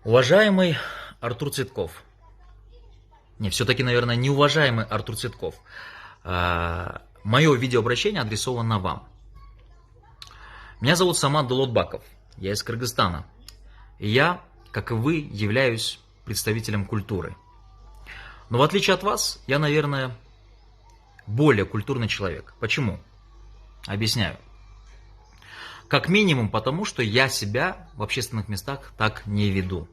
Уважаемый Артур Цветков. Не, все-таки, наверное, неуважаемый Артур Цветков. Мое видеообращение адресовано вам. Меня зовут Самат Дулотбаков. Я из Кыргызстана. И я, как и вы, являюсь представителем культуры. Но в отличие от вас, я, наверное, более культурный человек. Почему? Объясняю. Как минимум потому, что я себя в общественных местах так не веду.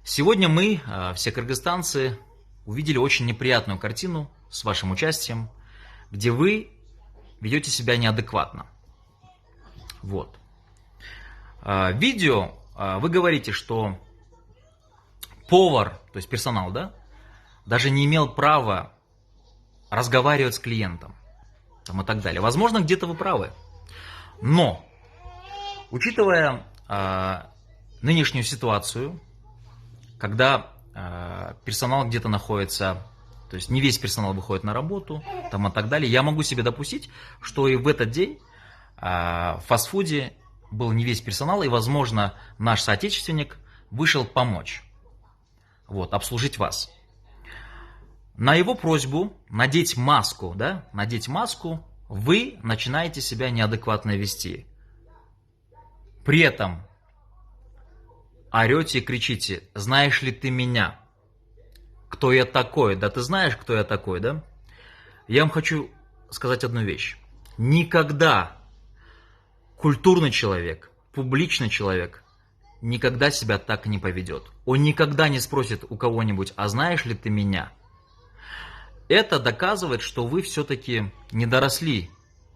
Сегодня мы, все кыргызстанцы, увидели очень неприятную картину с вашим участием, где вы ведете себя неадекватно. Вот. Видео вы говорите, что повар, то есть персонал, да, даже не имел права разговаривать с клиентом там, и так далее. Возможно, где-то вы правы. Но, учитывая нынешнюю ситуацию, когда персонал где-то находится, то есть не весь персонал выходит на работу там, и так далее, я могу себе допустить, что и в этот день в фастфуде был не весь персонал, и, возможно, наш соотечественник вышел помочь, вот, обслужить вас. На его просьбу надеть маску, да, надеть маску, вы начинаете себя неадекватно вести. При этом орете и кричите: знаешь ли ты меня? Кто я такой? Да ты знаешь, кто я такой, да? Я вам хочу сказать одну вещь. Никогда культурный человек, публичный человек никогда себя так не поведет. Он никогда не спросит у кого-нибудь: а знаешь ли ты меня? Это доказывает, что вы все-таки не доросли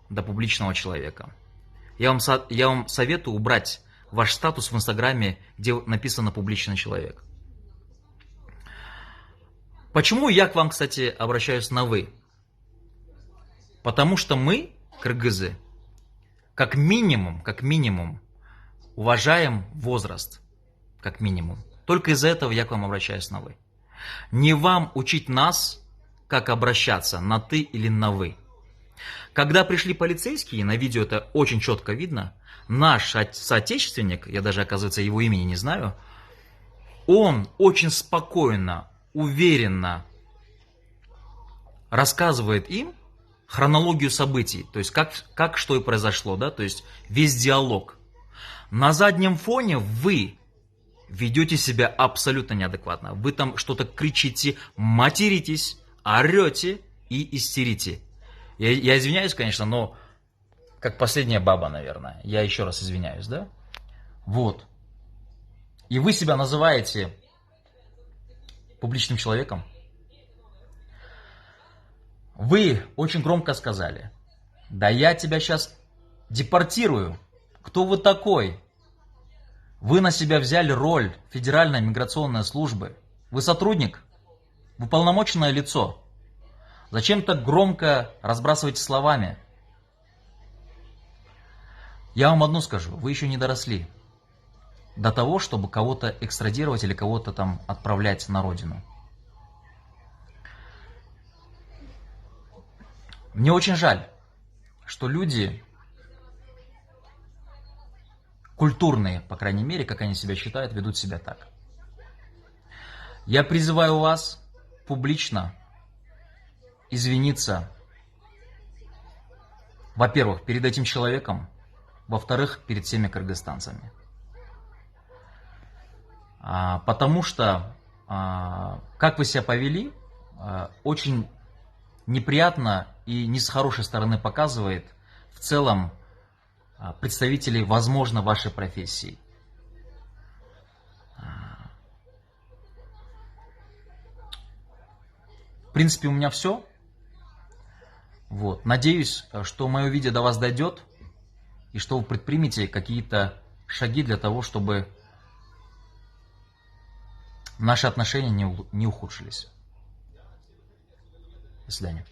до публичного человека. Я вам советую убрать ваш статус в Инстаграме, где написано «публичный человек». Почему я к вам, кстати, обращаюсь на «вы»? Потому что мы, кыргызы, как минимум, уважаем возраст. Как минимум. Только из-за этого я к вам обращаюсь на «вы». Не вам учить нас, как обращаться, на «ты» или на «вы». Когда пришли полицейские, на видео это очень четко видно, наш соотечественник, я даже, оказывается, его имени не знаю, он очень спокойно, уверенно рассказывает им хронологию событий, то есть как что и произошло, да, то есть весь диалог. На заднем фоне вы ведете себя абсолютно неадекватно. Вы там что-то кричите, материтесь, орете и истерите. Я извиняюсь, конечно, но как последняя баба, наверное. Я еще раз извиняюсь, да? Вот. И вы себя называете публичным человеком. Вы очень громко сказали: да я тебя сейчас депортирую. Кто вы такой? Вы на себя взяли роль Федеральной миграционной службы. Вы сотрудник? Вы полномоченное лицо. Зачем так громко разбрасываете словами? Я вам одно скажу. Вы еще не доросли до того, чтобы кого-то экстрадировать или кого-то там отправлять на родину. Мне очень жаль, что люди культурные, по крайней мере, как они себя считают, ведут себя так. Я призываю вас публично извиниться, во-первых, перед этим человеком, во-вторых, перед всеми кыргызстанцами. Потому что, как вы себя повели, очень неприятно и не с хорошей стороны показывает в целом представителей, возможно, вашей профессии. В принципе, у меня все. Вот. Надеюсь, что мое видео до вас дойдет, и что вы предпримете какие-то шаги для того, чтобы наши отношения не ухудшились. До свидания.